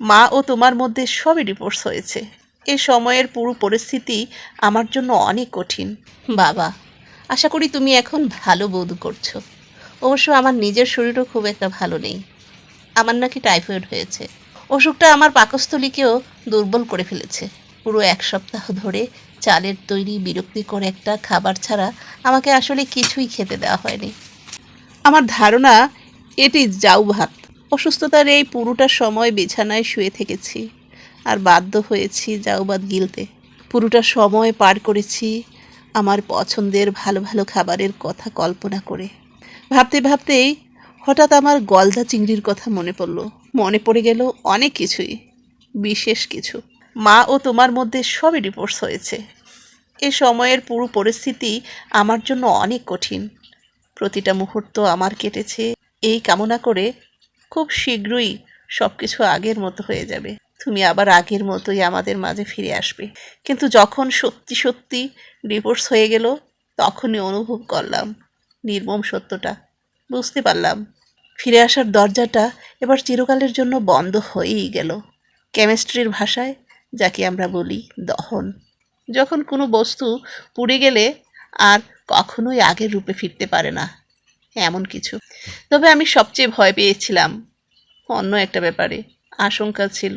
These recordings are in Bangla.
মা ও তোমার মধ্যে সবই ডিভোর্স হয়েছে। এ সময়ের পুরো পরিস্থিতি আমার জন্য অনেক কঠিন। বাবা, আশা করি তুমি এখন ভালো বোধ করছো। অবশ্য আমার নিজের শরীরও খুব একটা ভালো নেই। আমার নাকি টাইফয়েড হয়েছে। অসুখটা আমার পাকস্থলীকেও দুর্বল করে ফেলেছে। পুরো এক সপ্তাহ ধরে চালের তৈরি বিরক্তিকর একটা খাবার ছাড়া আমাকে আসলে কিছুই খেতে দেওয়া হয়নি। আমার ধারণা এটি জাউ ভাত। অসুস্থতার এই পুরোটা সময় বিছানায় শুয়ে থেকেছি আর বাধ্য হয়েছি জাউ ভাত গিলতে। পুরোটা সময় পার করেছি আমার পছন্দের ভালো ভালো খাবারের কথা কল্পনা করে। ভাবতে ভাবতেই হঠাৎ আমার গলদা চিংড়ির কথা মনে পড়ে গেল অনেক কিছুই, বিশেষ কিছু। মা ও তোমার মধ্যে সবই ডিভোর্স হয়েছে। এ সময়ের পুরো পরিস্থিতি আমার জন্য অনেক কঠিন। প্রতিটা মুহূর্ত আমার কেটেছে এই কামনা করে খুব শীঘ্রই সব কিছু আগের মতো হয়ে যাবে। তুমি আবার আগের মতোই আমাদের মাঝে ফিরে আসবে। কিন্তু যখন সত্যি সত্যি ডিভোর্স হয়ে গেল, তখনই অনুভব করলাম নির্মম সত্যটা। বুঝতে পারলাম ফিরে আসার দরজাটা এবার চিরকালের জন্য বন্ধ হয়েই গেল। কেমিস্ট্রির ভাষায় যাকে আমরা বলি দহন। যখন কোনো বস্তু পুড়ে গেলে আর কখনোই আগের রূপে ফিরতে পারে না, এমন কিছু। তবে আমি সবচেয়ে ভয় পেয়েছিলাম অন্য একটা ব্যাপারে। আশঙ্কা ছিল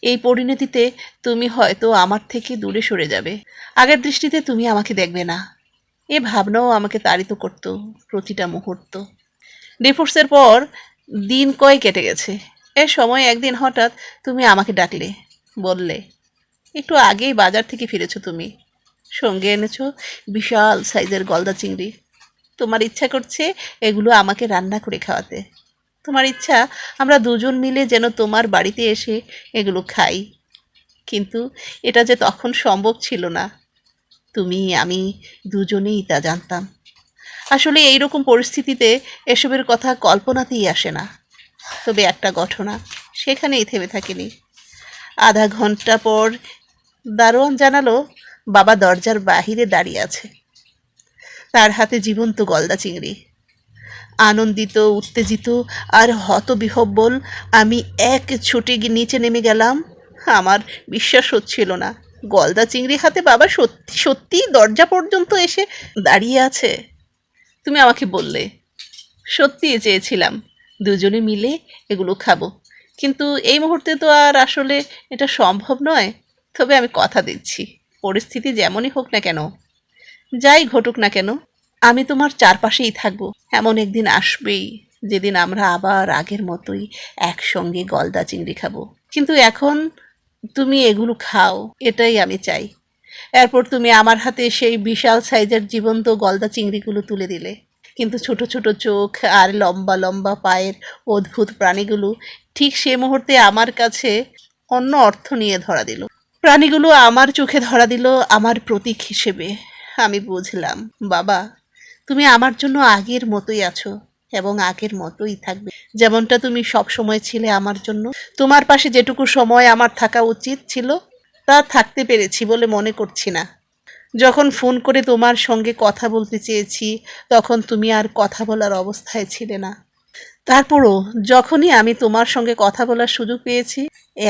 এই পরিণতিতে তুমি হয়তো আমার থেকে দূরে সরে যাবে। আগের দৃষ্টিতে তুমি আমাকে দেখবে না, এ ভাবনাও আমাকে তাড়িত করত প্রতিটা মুহূর্ত। ডিভোর্সের পর দিন কয় কেটে গেছে। এ সময় একদিন হঠাৎ তুমি আমাকে ডাকলে, বললে একটু আগেই বাজার থেকে ফিরেছো তুমি, সঙ্গে এনেছো বিশাল সাইজের গলদা চিংড়ি। তোমার ইচ্ছা করছে এগুলো আমাকে রান্না করে খাওয়াতে। তোমার ইচ্ছা আমরা দুজন মিলে যেন তোমার বাড়িতে এসে এগুলো খাই। কিন্তু এটা যে তখন সম্ভব ছিল না। তুমি আমি দুজনেই তা জানতাম। আসলে এইরকম পরিস্থিতিতে এসবের কথা কল্পনাতেই আসে না। তবে একটা ঘটনা সেখানেই থেমে থাকেনি। আধা ঘন্টা পর দারোয়ান জানালো বাবা দরজার বাহিরে দাঁড়িয়ে আছে, তার হাতে জীবন্ত গলদা চিংড়ি। আনন্দিত, উত্তেজিত আর হতবিহ্বল আমি এক ছুটে নিচে নেমে গেলাম। আমার বিশ্বাস হচ্ছিল না গলদা চিংড়ি হাতে বাবা সত্যি সত্যিই দরজা পর্যন্ত এসে দাঁড়িয়ে আছে। তুমি আমাকে বললে, সত্যিই চেয়েছিলাম দুজনে মিলে এগুলো খাবো, কিন্তু এই মুহূর্তে তো আর আসলে এটা সম্ভব নয়। তবে আমি কথা দিচ্ছি, পরিস্থিতি যেমনই হোক না কেন, যাই ঘটুক না কেন, আমি তোমার চারপাশেই থাকবো। এমন একদিন আসবেই যেদিন আমরা আবার আগের মতোই একসঙ্গে গলদা চিংড়ি খাবো। কিন্তু এখন তুমি এগুলো খাও, এটাই আমি চাই। এরপর তুমি আমার হাতে সেই বিশাল সাইজের জীবন্ত গলদা চিংড়িগুলো তুলে দিলে। কিন্তু ছোট ছোট চোখ আর লম্বা লম্বা পায়ের অদ্ভুত প্রাণীগুলো ঠিক সে মুহূর্তে আমার কাছে অন্য অর্থ নিয়ে ধরা দিল। প্রাণীগুলো আমার চোখে ধরা দিল আমার প্রতীক হিসেবে। আমি বুঝলাম বাবা, তুমি আমার জন্য আগের মতোই আছো এবং আগের মতোই থাকবে, যেমনটা তুমি সব সময় ছিলে আমার জন্য। তোমার পাশে যেটুকু সময় আমার থাকা উচিত ছিল তা থাকতে পেরেছি বলে মনে করছি না। যখন ফোন করে তোমার সঙ্গে কথা বলতে চেয়েছি তখন তুমি আর কথা বলার অবস্থায় ছিলে না। তারপরও যখনই আমি তোমার সঙ্গে কথা বলার সুযোগ পেয়েছি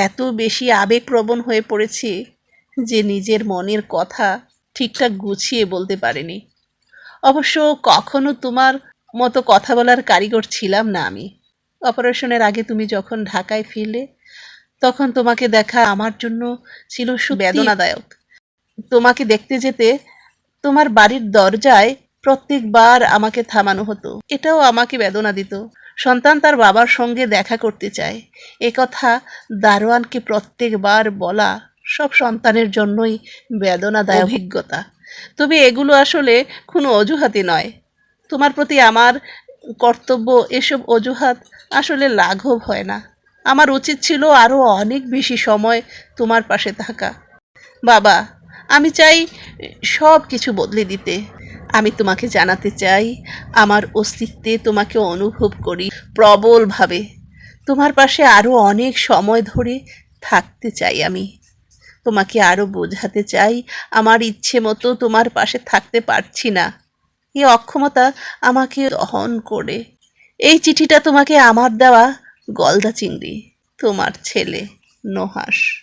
এত বেশি আবেগপ্রবণ হয়ে পড়েছি যে নিজের মনের কথা ঠিকঠাক গুছিয়ে বলতে পারিনি। অবশ্য কখনো তোমার মতো কথা বলার কারিগর ছিলাম না আমি। অপারেশনের আগে তুমি যখন ঢাকায় ফিরলে তখন তোমাকে দেখা আমার জন্য ছিল শুধু বেদনাদায়ক। তোমাকে দেখতে যেতে তোমার বাড়ির দরজায় প্রত্যেকবার আমাকে থামানো হতো, এটাও আমাকে বেদনা দিত। সন্তান তার বাবার সঙ্গে দেখা করতে চায়, এ কথা দারোয়ানকে প্রত্যেকবার বলা সব সন্তানের জন্যই বেদনাদায়ক অভিজ্ঞতা। তবে এগুলো আসলে কোনো অজুহাতই নয়। তোমার প্রতি আমার কর্তব্য, এসব অজুহাত আসলে লাঘব হয় না। আমার উচিত ছিল আরও অনেক বেশি সময় তোমার পাশে থাকা। বাবা, আমি চাই সব কিছু বদলে দিতে। আমি তোমাকে জানাতে চাই আমার অস্তিত্বে তোমাকে অনুভব করি প্রবলভাবে। তোমার পাশে আরও অনেক সময় ধরে থাকতে চাই আমি। তোমাকে আরও বোঝাতে চাই আমার ইচ্ছে মতো তোমার পাশে থাকতে পারছি না। এই অক্ষমতা আমাকে দহন করে। এই চিঠিটা তোমাকে আমার দেওয়া গলদা চিংড়ি, তোমার ছেলে। নুহাস।